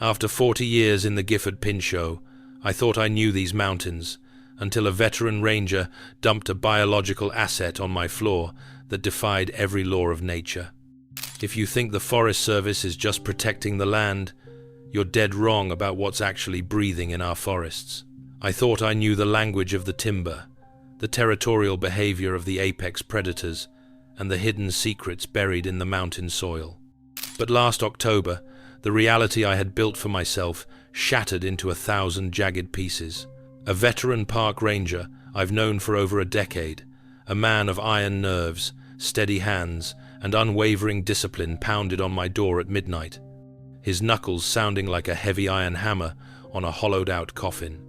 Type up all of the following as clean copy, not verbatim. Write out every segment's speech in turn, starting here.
After 40 years in the Gifford Pinchot, I thought I knew these mountains, until a veteran ranger dumped a biological asset on my floor that defied every law of nature. If you think the Forest Service is just protecting the land, you're dead wrong about what's actually breathing in our forests. I thought I knew the language of the timber, the territorial behavior of the apex predators, and the hidden secrets buried in the mountain soil. But last October, the reality I had built for myself shattered into 1,000 jagged pieces. A veteran park ranger I've known for over a decade, a man of iron nerves, steady hands, and unwavering discipline pounded on my door at midnight, his knuckles sounding like a heavy iron hammer on a hollowed-out coffin.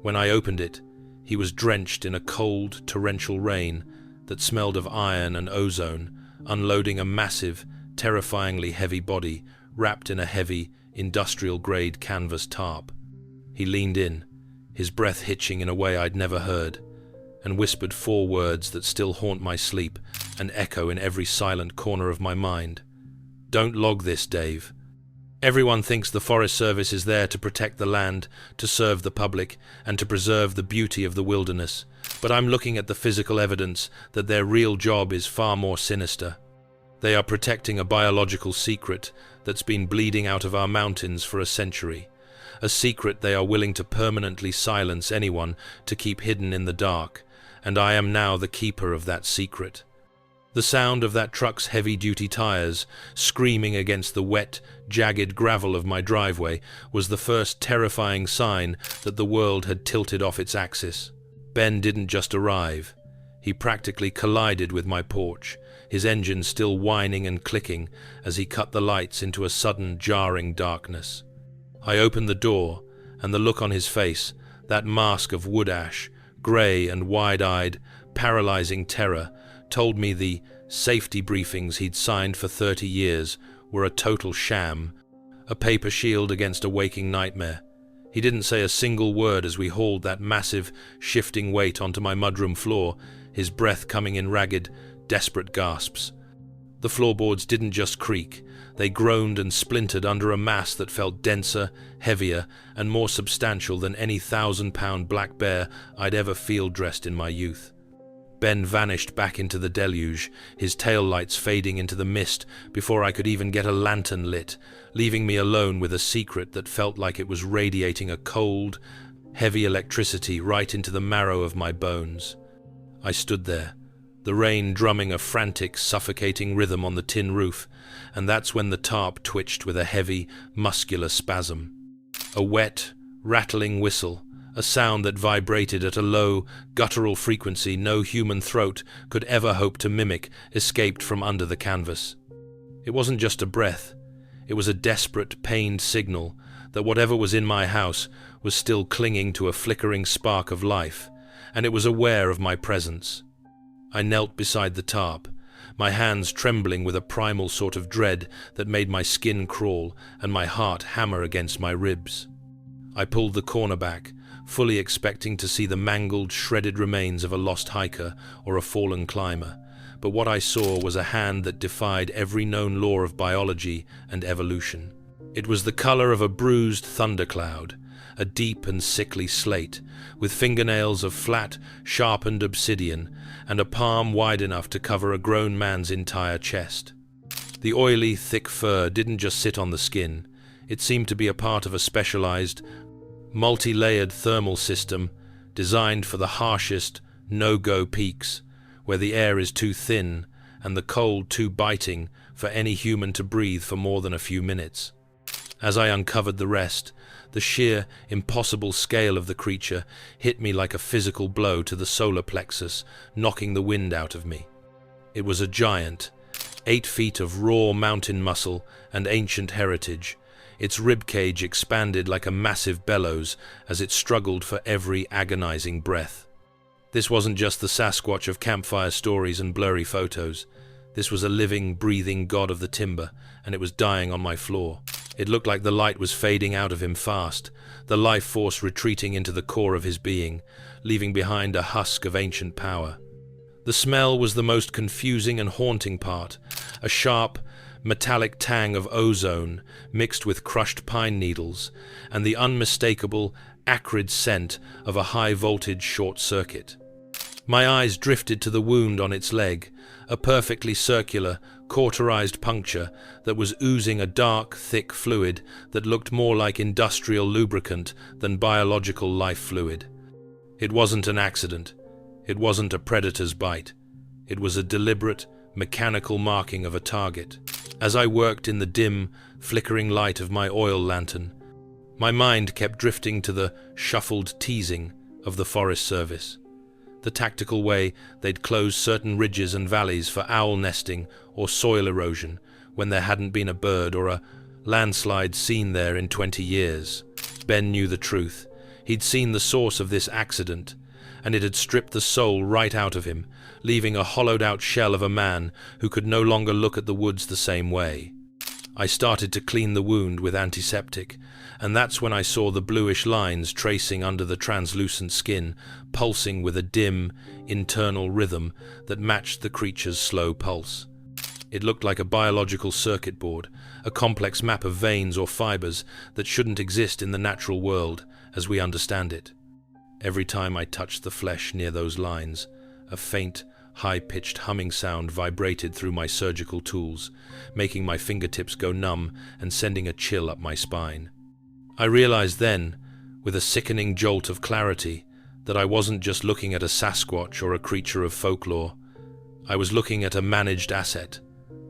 When I opened it, he was drenched in a cold, torrential rain that smelled of iron and ozone, unloading a massive, terrifyingly heavy body wrapped in a heavy, industrial-grade canvas tarp. He leaned in, his breath hitching in a way I'd never heard, and whispered 4 words that still haunt my sleep and echo in every silent corner of my mind. "Don't log this, Dave. Everyone thinks the Forest Service is there to protect the land, to serve the public, and to preserve the beauty of the wilderness, but I'm looking at the physical evidence that their real job is far more sinister. They are protecting a biological secret that's been bleeding out of our mountains for a century, a secret they are willing to permanently silence anyone to keep hidden in the dark, and I am now the keeper of that secret." The sound of that truck's heavy-duty tires screaming against the wet, jagged gravel of my driveway was the first terrifying sign that the world had tilted off its axis. Ben didn't just arrive. He practically collided with my porch, his engine still whining and clicking as he cut the lights into a sudden, jarring darkness. I opened the door, and the look on his face, that mask of wood ash, grey and wide-eyed, paralyzing terror, told me the safety briefings he'd signed for 30 years were a total sham, a paper shield against a waking nightmare. He didn't say a single word as we hauled that massive, shifting weight onto my mudroom floor, his breath coming in ragged, desperate gasps. The floorboards didn't just creak, they groaned and splintered under a mass that felt denser, heavier, and more substantial than any 1,000-pound black bear I'd ever field-dressed in my youth. Ben vanished back into the deluge, his taillights fading into the mist before I could even get a lantern lit, leaving me alone with a secret that felt like it was radiating a cold, heavy electricity right into the marrow of my bones. I stood there, the rain drumming a frantic, suffocating rhythm on the tin roof, and that's when the tarp twitched with a heavy, muscular spasm. A wet, rattling whistle, a sound that vibrated at a low, guttural frequency no human throat could ever hope to mimic, escaped from under the canvas. It wasn't just a breath. It was a desperate, pained signal that whatever was in my house was still clinging to a flickering spark of life, and it was aware of my presence. I knelt beside the tarp, my hands trembling with a primal sort of dread that made my skin crawl and my heart hammer against my ribs. I pulled the corner back, fully expecting to see the mangled, shredded remains of a lost hiker or a fallen climber, but what I saw was a hand that defied every known law of biology and evolution. It was the color of a bruised thundercloud, a deep and sickly slate, with fingernails of flat, sharpened obsidian, and a palm wide enough to cover a grown man's entire chest. The oily, thick fur didn't just sit on the skin. It seemed to be a part of a specialized, multi-layered thermal system designed for the harshest, no-go peaks, where the air is too thin and the cold too biting for any human to breathe for more than a few minutes. As I uncovered the rest, the sheer, impossible scale of the creature hit me like a physical blow to the solar plexus, knocking the wind out of me. It was a giant, 8 feet of raw mountain muscle and ancient heritage, its ribcage expanded like a massive bellows as it struggled for every agonizing breath. This wasn't just the Sasquatch of campfire stories and blurry photos. This was a living, breathing god of the timber, and it was dying on my floor. It looked like the light was fading out of him fast, the life force retreating into the core of his being, leaving behind a husk of ancient power. The smell was the most confusing and haunting part, a sharp, metallic tang of ozone mixed with crushed pine needles, and the unmistakable, acrid scent of a high-voltage short circuit. My eyes drifted to the wound on its leg, a perfectly circular, cauterized puncture that was oozing a dark, thick fluid that looked more like industrial lubricant than biological life fluid. It wasn't an accident. It wasn't a predator's bite. It was a deliberate, mechanical marking of a target. As I worked in the dim, flickering light of my oil lantern, my mind kept drifting to the shuffled teasing of the Forest Service. The tactical way they'd close certain ridges and valleys for owl nesting or soil erosion when there hadn't been a bird or a landslide seen there in 20 years. Ben knew the truth. He'd seen the source of this accident, and it had stripped the soul right out of him, leaving a hollowed-out shell of a man who could no longer look at the woods the same way. I started to clean the wound with antiseptic, and that's when I saw the bluish lines tracing under the translucent skin, pulsing with a dim, internal rhythm that matched the creature's slow pulse. It looked like a biological circuit board, a complex map of veins or fibers that shouldn't exist in the natural world as we understand it. Every time I touched the flesh near those lines, a faint, high-pitched humming sound vibrated through my surgical tools, making my fingertips go numb and sending a chill up my spine. I realized then, with a sickening jolt of clarity, that I wasn't just looking at a Sasquatch or a creature of folklore. I was looking at a managed asset,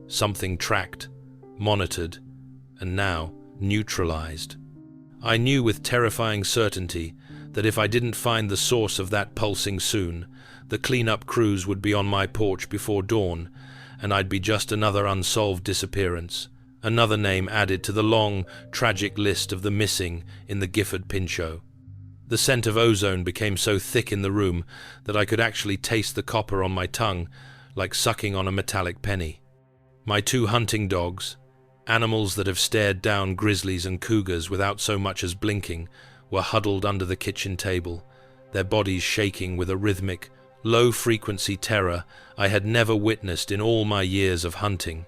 something tracked, monitored, and now neutralized. I knew with terrifying certainty that if I didn't find the source of that pulsing soon, the cleanup crews would be on my porch before dawn, and I'd be just another unsolved disappearance, another name added to the long, tragic list of the missing in the Gifford Pinchot. The scent of ozone became so thick in the room that I could actually taste the copper on my tongue, like sucking on a metallic penny. My 2 hunting dogs, animals that have stared down grizzlies and cougars without so much as blinking, were huddled under the kitchen table, their bodies shaking with a rhythmic, low-frequency terror I had never witnessed in all my years of hunting.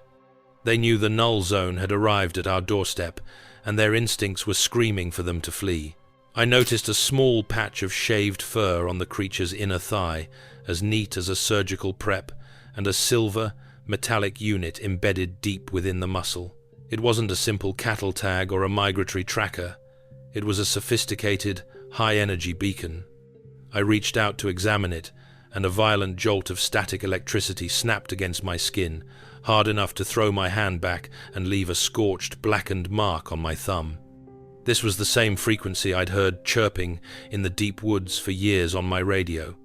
They knew the null zone had arrived at our doorstep, and their instincts were screaming for them to flee. I noticed a small patch of shaved fur on the creature's inner thigh, as neat as a surgical prep, and a silver, metallic unit embedded deep within the muscle. It wasn't a simple cattle tag or a migratory tracker. It was a sophisticated, high-energy beacon. I reached out to examine it, and a violent jolt of static electricity snapped against my skin, hard enough to throw my hand back and leave a scorched, blackened mark on my thumb. This was the same frequency I'd heard chirping in the deep woods for years on my radio,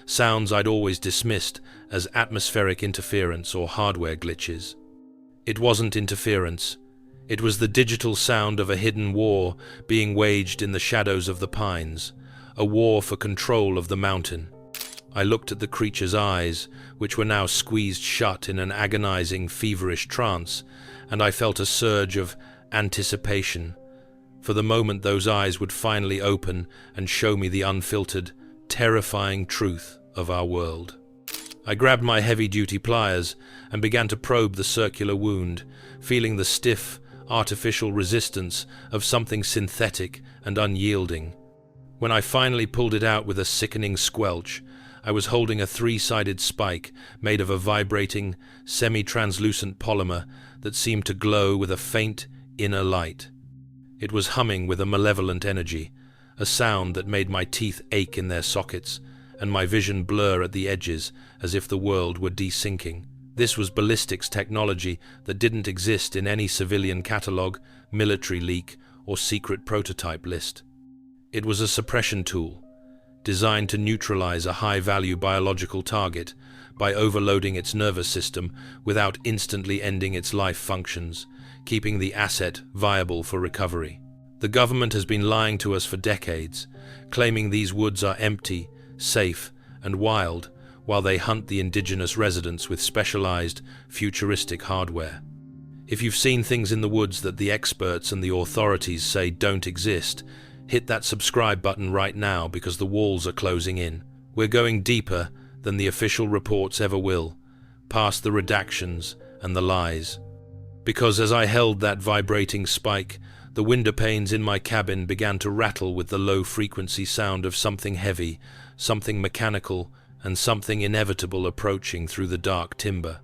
sounds I'd always dismissed as atmospheric interference or hardware glitches. It wasn't interference. It was the digital sound of a hidden war being waged in the shadows of the pines, a war for control of the mountain. I looked at the creature's eyes, which were now squeezed shut in an agonizing, feverish trance, and I felt a surge of anticipation for the moment those eyes would finally open and show me the unfiltered, terrifying truth of our world. I grabbed my heavy-duty pliers and began to probe the circular wound, feeling the stiff, artificial resistance of something synthetic and unyielding. When I finally pulled it out with a sickening squelch, I was holding a 3-sided spike made of a vibrating, semi-translucent polymer that seemed to glow with a faint, inner light. It was humming with a malevolent energy, a sound that made my teeth ache in their sockets and my vision blur at the edges as if the world were desyncing. This was ballistics technology that didn't exist in any civilian catalog, military leak, or secret prototype list. It was a suppression tool, designed to neutralize a high-value biological target by overloading its nervous system without instantly ending its life functions, keeping the asset viable for recovery. The government has been lying to us for decades, claiming these woods are empty, safe, and wild, while they hunt the indigenous residents with specialized, futuristic hardware. If you've seen things in the woods that the experts and the authorities say don't exist, hit that subscribe button right now because the walls are closing in. We're going deeper than the official reports ever will, past the redactions and the lies. because as I held that vibrating spike, the window panes in my cabin began to rattle with the low-frequency sound of something heavy, something mechanical, and something inevitable approaching through the dark timber.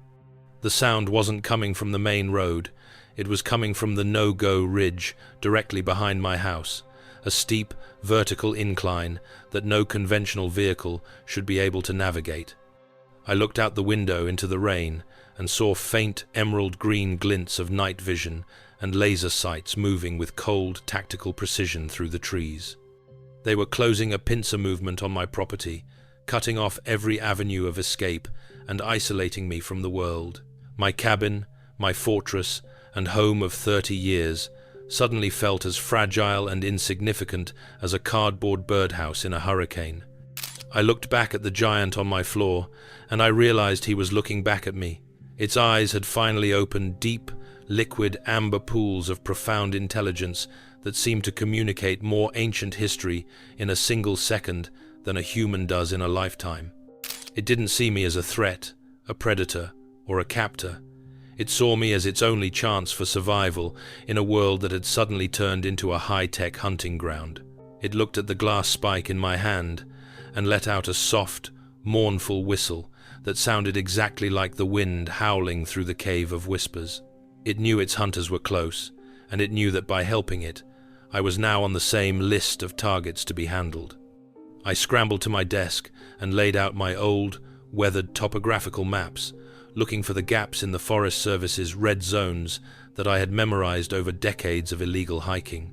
The sound wasn't coming from the main road. It was coming from the no-go ridge directly behind my house, a steep, vertical incline that no conventional vehicle should be able to navigate. I looked out the window into the rain and saw faint emerald-green glints of night vision and laser sights moving with cold, tactical precision through the trees. They were closing a pincer movement on my property, cutting off every avenue of escape and isolating me from the world. My cabin, my fortress, and home of 30 years suddenly felt as fragile and insignificant as a cardboard birdhouse in a hurricane. I looked back at the giant on my floor, and I realized he was looking back at me. Its eyes had finally opened deep, liquid amber pools of profound intelligence that seemed to communicate more ancient history in a single second than a human does in a lifetime. It didn't see me as a threat, a predator, or a captor. It saw me as its only chance for survival in a world that had suddenly turned into a high-tech hunting ground. It looked at the glass spike in my hand and let out a soft, mournful whistle that sounded exactly like the wind howling through the cave of whispers. It knew its hunters were close, and it knew that by helping it, I was now on the same list of targets to be handled. I scrambled to my desk and laid out my old, weathered topographical maps, looking for the gaps in the Forest Service's red zones that I had memorized over decades of illegal hiking.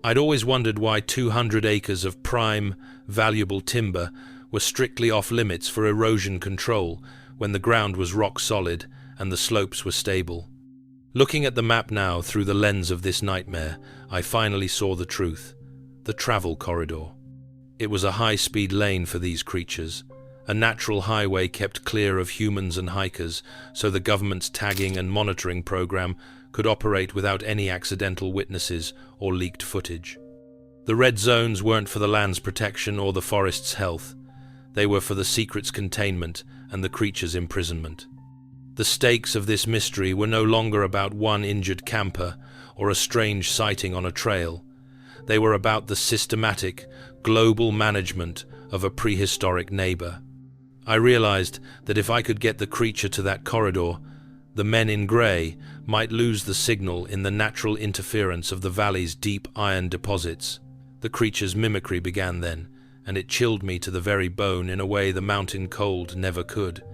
I'd always wondered why 200 acres of prime, valuable timber were strictly off-limits for erosion control when the ground was rock solid and the slopes were stable. Looking at the map now through the lens of this nightmare, I finally saw the truth: the travel corridor. It was a high-speed lane for these creatures, a natural highway kept clear of humans and hikers so the government's tagging and monitoring program could operate without any accidental witnesses or leaked footage. The red zones weren't for the land's protection or the forest's health. They were for the secret's containment and the creature's imprisonment. The stakes of this mystery were no longer about one injured camper or a strange sighting on a trail. They were about the systematic, global management of a prehistoric neighbor. I realized that if I could get the creature to that corridor, the men in grey might lose the signal in the natural interference of the valley's deep iron deposits. The creature's mimicry began then, and it chilled me to the very bone in a way the mountain cold never could.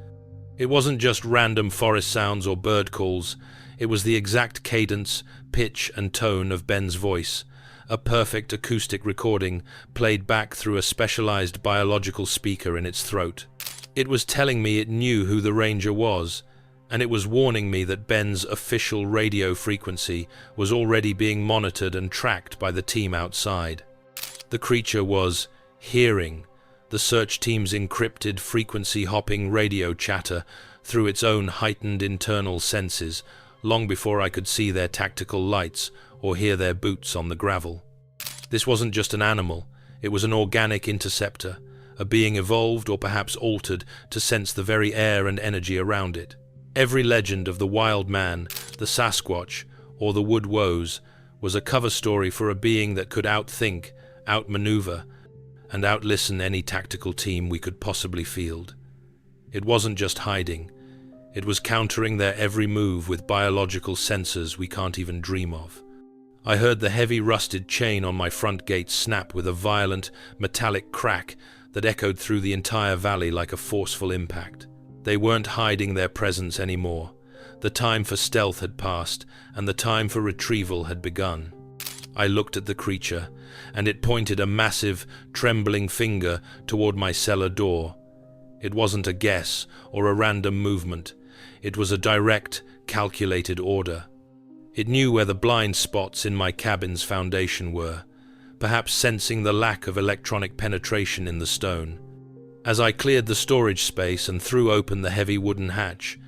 It wasn't just random forest sounds or bird calls. It was the exact cadence, pitch, and tone of Ben's voice, a perfect acoustic recording played back through a specialized biological speaker in its throat. It was telling me it knew who the ranger was, and it was warning me that Ben's official radio frequency was already being monitored and tracked by the team outside. The creature was hearing the search team's encrypted frequency-hopping radio chatter through its own heightened internal senses long before I could see their tactical lights or hear their boots on the gravel. This wasn't just an animal, it was an organic interceptor, a being evolved or perhaps altered to sense the very air and energy around it. Every legend of the wild man, the Sasquatch, or the wood woes was a cover story for a being that could outthink, outmaneuver, and outlisten any tactical team we could possibly field. It wasn't just hiding, it was countering their every move with biological sensors we can't even dream of. I heard the heavy rusted chain on my front gate snap with a violent, metallic crack that echoed through the entire valley like a forceful impact. They weren't hiding their presence anymore. The time for stealth had passed, and the time for retrieval had begun. I looked at the creature, and it pointed a massive, trembling finger toward my cellar door. It wasn't a guess or a random movement. It was a direct, calculated order. It knew where the blind spots in my cabin's foundation were, perhaps sensing the lack of electronic penetration in the stone. As I cleared the storage space and threw open the heavy wooden hatch,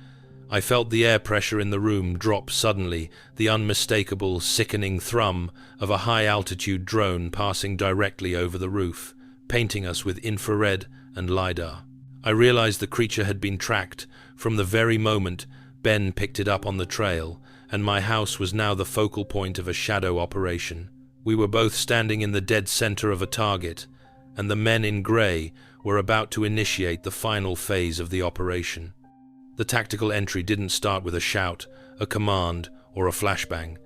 I felt the air pressure in the room drop suddenly, the unmistakable, sickening thrum of a high-altitude drone passing directly over the roof, painting us with infrared and LiDAR. I realized the creature had been tracked from the very moment Ben picked it up on the trail, and my house was now the focal point of a shadow operation. We were both standing in the dead center of a target, and the men in grey were about to initiate the final phase of the operation. The tactical entry didn't start with a shout, a command, or a flashbang.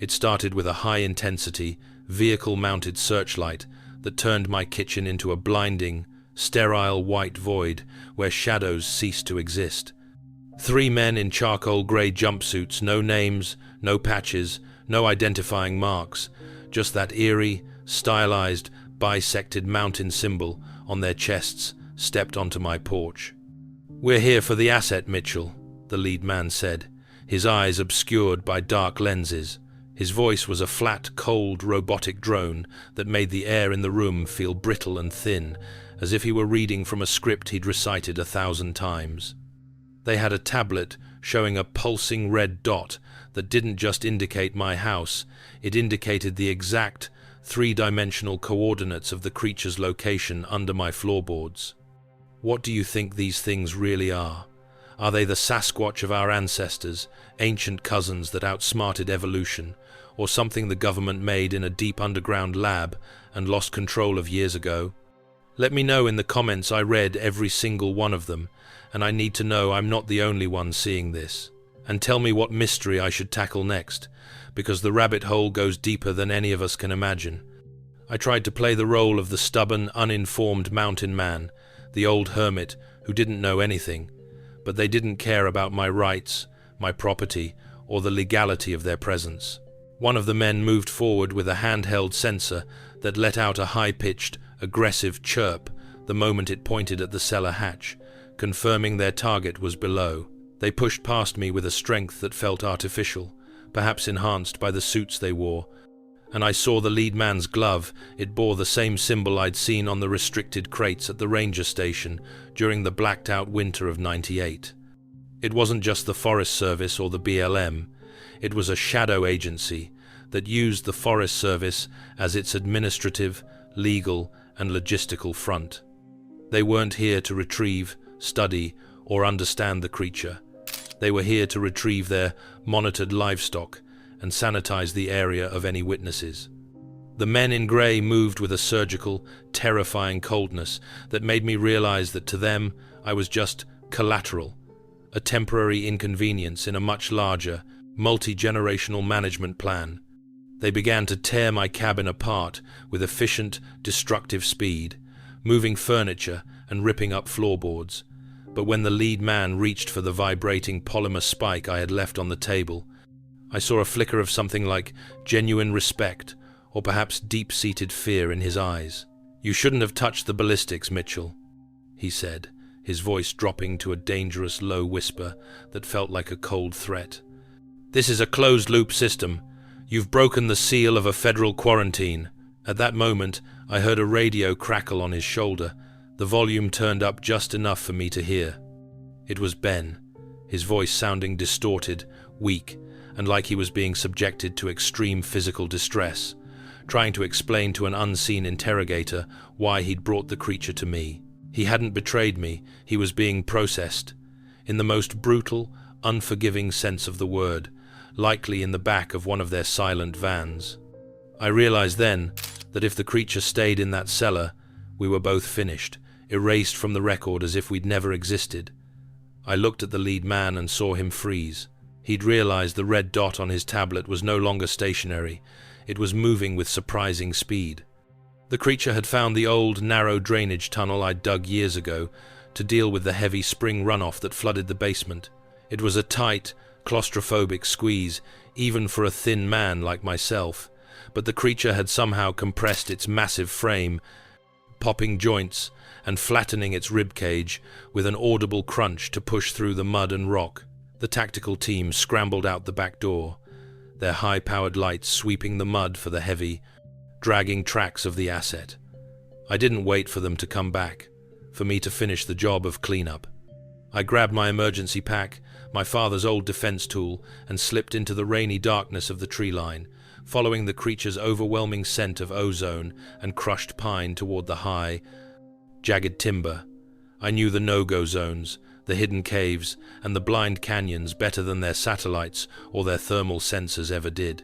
It started with a high-intensity, vehicle-mounted searchlight that turned my kitchen into a blinding, sterile white void where shadows ceased to exist. 3 men in charcoal grey jumpsuits, no names, no patches, no identifying marks, just that eerie, stylized, bisected mountain symbol on their chests, stepped onto my porch. "We're here for the asset, Mitchell," the lead man said, his eyes obscured by dark lenses. His voice was a flat, cold, robotic drone that made the air in the room feel brittle and thin, as if he were reading from a script he'd recited 1,000 times. They had a tablet showing a pulsing red dot that didn't just indicate my house, it indicated the exact 3-dimensional coordinates of the creature's location under my floorboards. What do you think these things really are? Are they the Sasquatch of our ancestors, ancient cousins that outsmarted evolution, or something the government made in a deep underground lab and lost control of years ago? Let me know in the comments. I read every single one of them, and I need to know I'm not the only one seeing this. And tell me what mystery I should tackle next, because the rabbit hole goes deeper than any of us can imagine. I tried to play the role of the stubborn, uninformed mountain man, the old hermit who didn't know anything, but they didn't care about my rights, my property, or the legality of their presence. One of the men moved forward with a handheld sensor that let out a high-pitched, aggressive chirp the moment it pointed at the cellar hatch, confirming their target was below. They pushed past me with a strength that felt artificial, perhaps enhanced by the suits they wore, and I saw the lead man's glove. It bore the same symbol I'd seen on the restricted crates at the ranger station during the blacked-out winter of '98. It wasn't just the Forest Service or the BLM. It was a shadow agency that used the Forest Service as its administrative, legal, and logistical front. They weren't here to retrieve, study, or understand the creature. They were here to retrieve their monitored livestock and sanitize the area of any witnesses. The men in grey moved with a surgical, terrifying coldness that made me realize that to them I was just collateral, a temporary inconvenience in a much larger, multi-generational management plan. They began to tear my cabin apart with efficient, destructive speed, moving furniture and ripping up floorboards. But when the lead man reached for the vibrating polymer spike I had left on the table, I saw a flicker of something like genuine respect, or perhaps deep-seated fear in his eyes. "You shouldn't have touched the ballistics, Mitchell," he said, his voice dropping to a dangerous low whisper that felt like a cold threat. "This is a closed-loop system. You've broken the seal of a federal quarantine." At that moment, I heard a radio crackle on his shoulder, the volume turned up just enough for me to hear. It was Ben, his voice sounding distorted, weak, and like he was being subjected to extreme physical distress, trying to explain to an unseen interrogator why he'd brought the creature to me. He hadn't betrayed me, he was being processed, in the most brutal, unforgiving sense of the word, likely in the back of one of their silent vans. I realized then that if the creature stayed in that cellar, we were both finished, erased from the record as if we'd never existed. I looked at the lead man and saw him freeze. He'd realized the red dot on his tablet was no longer stationary. It was moving with surprising speed. The creature had found the old, narrow drainage tunnel I'd dug years ago to deal with the heavy spring runoff that flooded the basement. It was a tight, claustrophobic squeeze, even for a thin man like myself, but the creature had somehow compressed its massive frame, popping joints and flattening its ribcage with an audible crunch to push through the mud and rock. The tactical team scrambled out the back door, their high-powered lights sweeping the mud for the heavy, dragging tracks of the asset. I didn't wait for them to come back, for me to finish the job of cleanup. I grabbed my emergency pack, my father's old defense tool, and slipped into the rainy darkness of the tree line, following the creature's overwhelming scent of ozone and crushed pine toward the high, jagged timber. I knew the no-go zones, the hidden caves, and the blind canyons better than their satellites or their thermal sensors ever did.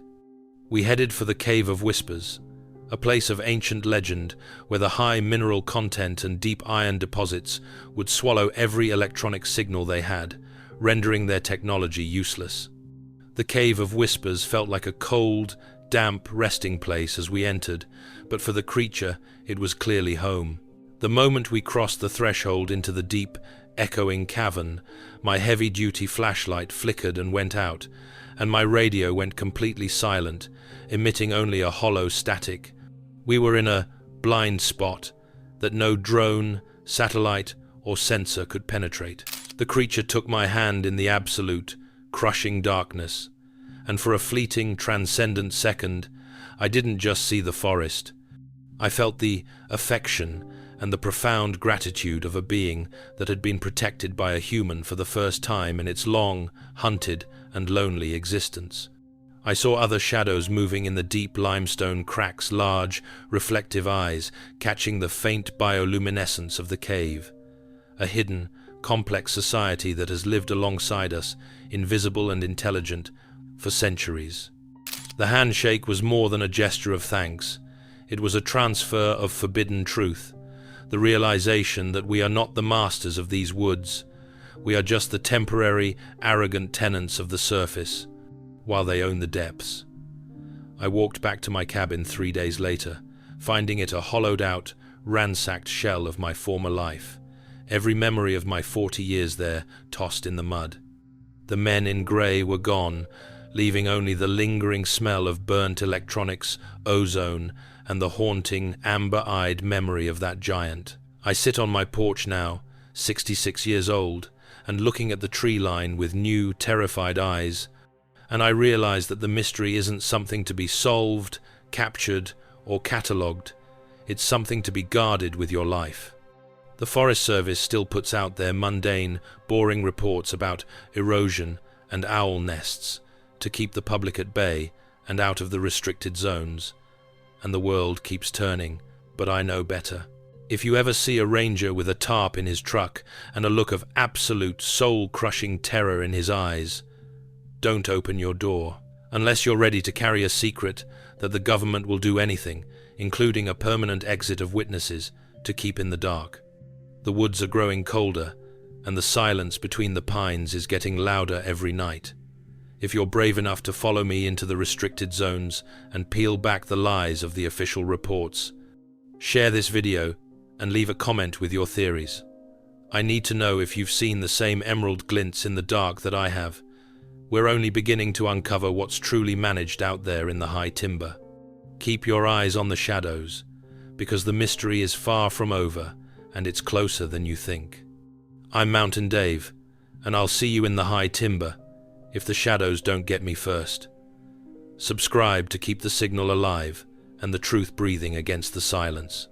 We headed for the Cave of Whispers, a place of ancient legend where the high mineral content and deep iron deposits would swallow every electronic signal they had, rendering their technology useless. The Cave of Whispers felt like a cold, damp resting place as we entered, but for the creature, it was clearly home. The moment we crossed the threshold into the deep, echoing cavern, my heavy-duty flashlight flickered and went out, and my radio went completely silent, emitting only a hollow static. We were in a blind spot that no drone, satellite, or sensor could penetrate. The creature took my hand in the absolute, crushing darkness, and for a fleeting, transcendent second, I didn't just see the forest. I felt the affection and the profound gratitude of a being that had been protected by a human for the first time in its long, hunted, and lonely existence. I saw other shadows moving in the deep limestone cracks, large, reflective eyes catching the faint bioluminescence of the cave. A hidden, complex society that has lived alongside us, invisible and intelligent, for centuries. The handshake was more than a gesture of thanks. It was a transfer of forbidden truth, the realization that we are not the masters of these woods. We are just the temporary, arrogant tenants of the surface, while they own the depths. I walked back to my cabin 3 days later, finding it a hollowed-out, ransacked shell of my former life, every memory of my 40 years there tossed in the mud. The men in grey were gone, leaving only the lingering smell of burnt electronics, ozone, and the haunting, amber-eyed memory of that giant. I sit on my porch now, 66 years old, and looking at the tree line with new, terrified eyes, and I realize that the mystery isn't something to be solved, captured, or catalogued. It's something to be guarded with your life. The Forest Service still puts out their mundane, boring reports about erosion and owl nests to keep the public at bay and out of the restricted zones. And the world keeps turning, but I know better. If you ever see a ranger with a tarp in his truck and a look of absolute soul-crushing terror in his eyes, don't open your door, unless you're ready to carry a secret that the government will do anything, including a permanent exit of witnesses, to keep in the dark. The woods are growing colder, and the silence between the pines is getting louder every night. If you're brave enough to follow me into the restricted zones and peel back the lies of the official reports, share this video and leave a comment with your theories. I need to know if you've seen the same emerald glints in the dark that I have. We're only beginning to uncover what's truly managed out there in the high timber. Keep your eyes on the shadows, because the mystery is far from over and it's closer than you think. I'm Mountain Dave, and I'll see you in the high timber if the shadows don't get me first. Subscribe to keep the signal alive and the truth breathing against the silence.